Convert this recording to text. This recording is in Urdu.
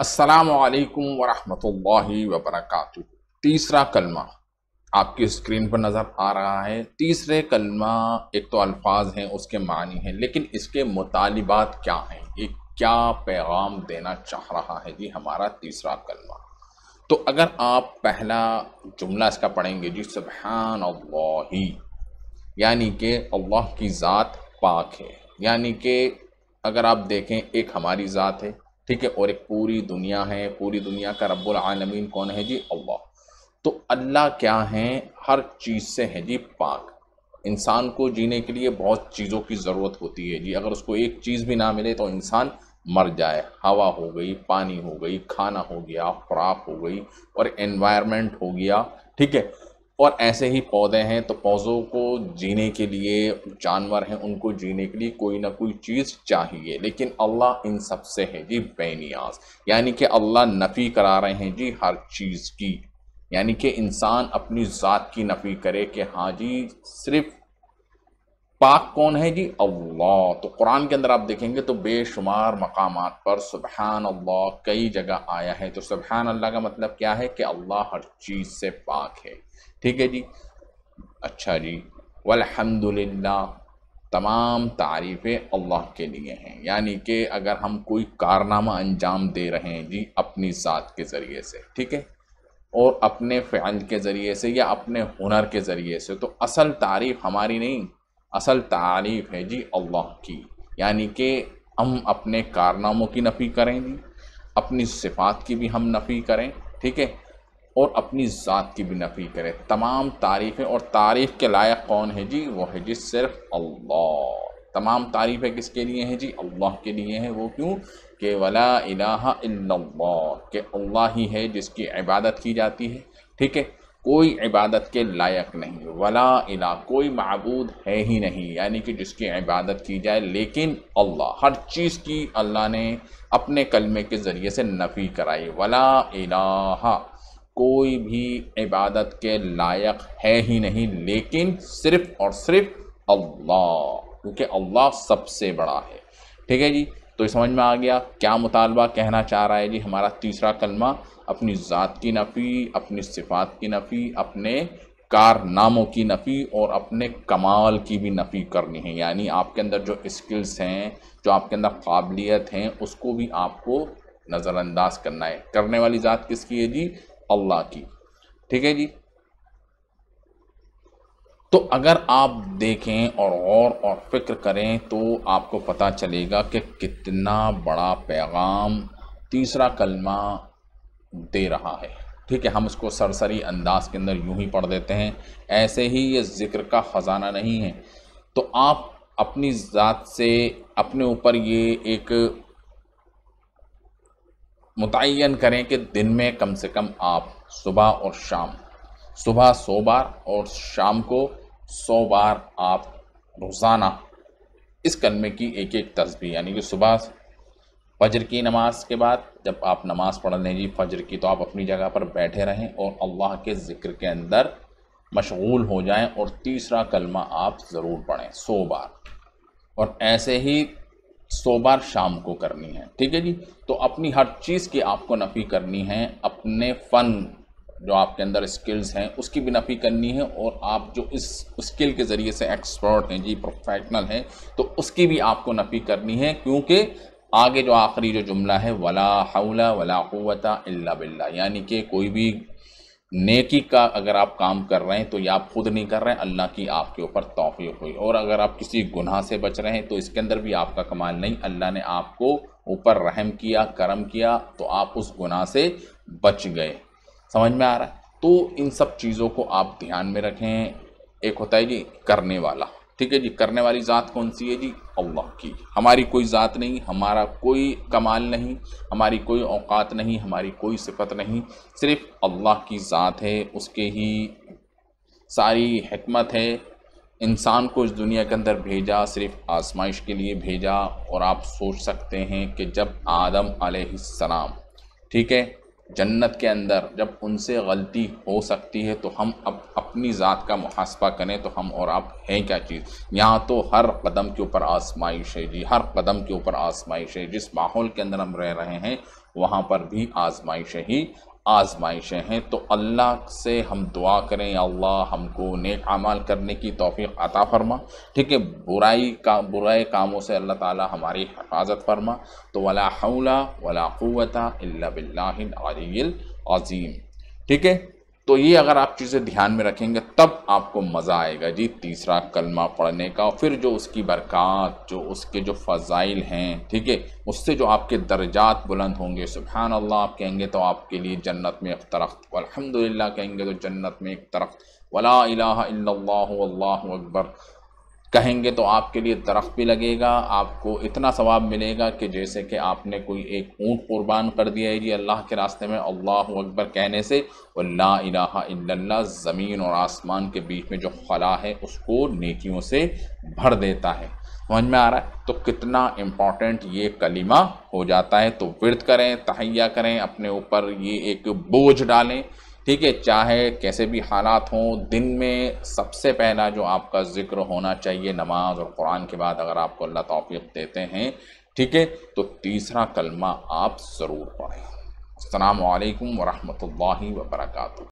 السلام علیکم ورحمۃ اللہ وبرکاتہ۔ تیسرا کلمہ آپ کی اسکرین پر نظر آ رہا ہے۔ تیسرے کلمہ ایک تو الفاظ ہیں، اس کے معنی ہیں، لیکن اس کے مطالبات کیا ہیں، یہ کیا پیغام دینا چاہ رہا ہے جی ہمارا تیسرا کلمہ۔ تو اگر آپ پہلا جملہ اس کا پڑھیں گے جی سبحان اللہ، یعنی کہ اللہ کی ذات پاک ہے، یعنی کہ اگر آپ دیکھیں ایک ہماری ذات ہے، ٹھیک ہے، اور ایک پوری دنیا ہے، پوری دنیا کا رب العالمین کون ہے جی؟ اللہ۔ تو اللہ کیا ہیں؟ ہر چیز سے ہے جی پاک۔ انسان کو جینے کے لیے بہت چیزوں کی ضرورت ہوتی ہے جی، اگر اس کو ایک چیز بھی نہ ملے تو انسان مر جائے۔ ہوا ہو گئی، پانی ہو گئی، کھانا ہو گیا، خوراک ہو گئی، اور انوائرمنٹ ہو گیا، ٹھیک ہے، اور ایسے ہی پودے ہیں، تو پودوں کو جینے کے لیے، جانور ہیں ان کو جینے کے لیے کوئی نہ کوئی چیز چاہیے، لیکن اللہ ان سب سے ہے جی بے نیاز، یعنی کہ اللہ نفی کرا رہے ہیں جی ہر چیز کی، یعنی کہ انسان اپنی ذات کی نفی کرے کہ ہاں جی صرف پاک کون ہے جی؟ اللہ۔ تو قرآن کے اندر آپ دیکھیں گے تو بے شمار مقامات پر سبحان اللہ کئی جگہ آیا ہے۔ تو سبحان اللہ کا مطلب کیا ہے کہ اللہ ہر چیز سے پاک ہے، ٹھیک ہے جی۔ اچھا جی، والحمدللہ، تمام تعریفیں اللہ کے لیے ہیں، یعنی کہ اگر ہم کوئی کارنامہ انجام دے رہے ہیں جی اپنی ذات کے ذریعے سے، ٹھیک ہے، اور اپنے فعل کے ذریعے سے یا اپنے ہنر کے ذریعے سے، تو اصل تعریف ہماری نہیں، اصل تعریف ہے جی اللہ کی، یعنی کہ ہم اپنے کارناموں کی نفی کریں جی، اپنی صفات کی بھی ہم نفی کریں، ٹھیک ہے، اور اپنی ذات کی بھی نفی کریں۔ تمام تعریفیں، اور تعریف کے لائق کون ہے جی؟ وہ ہے جی صرف اللہ۔ تمام تعریفیں کس کے لیے ہیں جی؟ اللہ کے لیے ہیں۔ وہ کیوں کہ ولا الہ الا اللہ، کہ اللہ ہی ہے جس کی عبادت کی جاتی ہے، ٹھیک ہے، کوئی عبادت کے لائق نہیں، ولا الہ، کوئی معبود ہے ہی نہیں، یعنی کہ جس کی عبادت کی جائے، لیکن اللہ، ہر چیز کی اللہ نے اپنے کلمے کے ذریعے سے نفی کرائی، ولا الہ، کوئی بھی عبادت کے لائق ہے ہی نہیں، لیکن صرف اور صرف اللہ، کیونکہ اللہ سب سے بڑا ہے، ٹھیک ہے جی۔ تو یہ سمجھ میں آ گیا کیا مطالبہ کہنا چاہ رہا ہے جی ہمارا تیسرا کلمہ؟ اپنی ذات کی نفی، اپنی صفات کی نفی، اپنے کارناموں کی نفی، اور اپنے کمال کی بھی نفی کرنی ہے، یعنی آپ کے اندر جو اسکلز ہیں، جو آپ کے اندر قابلیت ہیں، اس کو بھی آپ کو نظر انداز کرنا ہے۔ کرنے والی ذات کس کی ہے جی؟ اللہ کی، ٹھیک ہے جی۔ تو اگر آپ دیکھیں اور غور اور فکر کریں تو آپ کو پتہ چلے گا کہ کتنا بڑا پیغام تیسرا کلمہ دے رہا ہے، ٹھیک ہے۔ ہم اس کو سرسری انداز کے اندر یوں ہی پڑھ دیتے ہیں، ایسے ہی یہ ذکر کا خزانہ نہیں ہے۔ تو آپ اپنی ذات سے اپنے اوپر یہ ایک متعین کریں کہ دن میں کم سے کم آپ صبح اور شام، صبح 100 بار اور شام کو 100 بار آپ روزانہ اس کلمے کی ایک ایک تسبیح، یعنی کہ صبح فجر کی نماز کے بعد جب آپ نماز پڑھ لیں جی فجر کی، تو آپ اپنی جگہ پر بیٹھے رہیں اور اللہ کے ذکر کے اندر مشغول ہو جائیں، اور تیسرا کلمہ آپ ضرور پڑھیں 100 بار، اور ایسے ہی 100 بار شام کو کرنی ہے، ٹھیک ہے جی۔ تو اپنی ہر چیز کی آپ کو نفی کرنی ہے، اپنے فن جو آپ کے اندر اسکلز ہیں اس کی بھی نفی کرنی ہے، اور آپ جو اس اسکل کے ذریعے سے ایکسپرٹ ہیں جی، پروفیشنل ہیں، تو اس کی بھی آپ کو نفی کرنی ہے، کیونکہ آگے جو آخری جو جملہ ہے ولا حول ولا قوت الا باللہ، یعنی کہ کوئی بھی نیکی کا اگر آپ کام کر رہے ہیں تو یہ آپ خود نہیں کر رہے ہیں، اللہ کی آپ کے اوپر توفیق ہوئی، اور اگر آپ کسی گناہ سے بچ رہے ہیں تو اس کے اندر بھی آپ کا کمال نہیں، اللہ نے آپ کو اوپر رحم کیا، کرم کیا، تو آپ اس گناہ سے بچ گئے۔ سمجھ میں آ رہا ہے؟ تو ان سب چیزوں کو آپ دھیان میں رکھیں۔ ایک ہوتا ہے جی کرنے والا، ٹھیک ہے جی، کرنے والی ذات کون سی ہے جی؟ اللہ کی، ہماری کوئی ذات نہیں، ہمارا کوئی کمال نہیں، ہماری کوئی اوقات نہیں، ہماری کوئی صفت نہیں، صرف اللہ کی ذات ہے، اس کے ہی ساری حکمت ہے۔ انسان کو اس دنیا کے اندر بھیجا صرف آزمائش کے لیے بھیجا، اور آپ سوچ سکتے ہیں کہ جب آدم علیہ السلام، ٹھیک ہے، جنت کے اندر جب ان سے غلطی ہو سکتی ہے تو ہم اب اپنی ذات کا محاسبہ کریں تو ہم اور آپ ہیں کیا چیز. یہاں تو ہر قدم کے اوپر آزمائش ہے جی، ہر قدم کے اوپر آزمائش ہے. جس ماحول کے اندر ہم رہ رہے ہیں وہاں پر بھی آزمائشیں ہی آزمائشیں ہیں. تو اللہ سے ہم دعا کریں، یا اللہ ہم کو نیک اعمال کرنے کی توفیق عطا فرما. ٹھیک ہے، برائے کاموں سے اللہ تعالی ہماری حفاظت فرما. تو ولا حول ولا قوت الا باللہ العلی العظیم. ٹھیک ہے، تو یہ اگر آپ چیزیں دھیان میں رکھیں گے تب آپ کو مزہ آئے گا جی تیسرا کلمہ پڑھنے کا. پھر جو اس کی برکات، جو اس کے جو فضائل ہیں، ٹھیک ہے، اس سے جو آپ کے درجات بلند ہوں گے. سبحان اللہ آپ کہیں گے تو آپ کے لیے جنت میں ایک درخت، والحمدللہ کہیں گے تو جنت میں ایک درخت، ولا الہ الا اللہ واللہ اکبر کہیں گے تو آپ کے لیے درخت بھی لگے گا. آپ کو اتنا ثواب ملے گا کہ جیسے کہ آپ نے کوئی ایک اونٹ قربان کر دیا ہے جی اللہ کے راستے میں اللہ اکبر کہنے سے. لا الہ الا اللہ زمین اور آسمان کے بیچ میں جو خلا ہے اس کو نیکیوں سے بھر دیتا ہے. سمجھ میں آ رہا ہے؟ تو کتنا امپورٹنٹ یہ کلمہ ہو جاتا ہے. تو ورد کریں، تحیہ کریں، اپنے اوپر یہ ایک بوجھ ڈالیں. ٹھیک ہے، چاہے کیسے بھی حالات ہوں، دن میں سب سے پہلا جو آپ کا ذکر ہونا چاہیے نماز اور قرآن کے بعد اگر آپ کو اللہ توفیق دیتے ہیں، ٹھیک ہے، تو تیسرا کلمہ آپ ضرور پڑھیں. السلام علیکم ورحمۃ اللہ وبرکاتہ.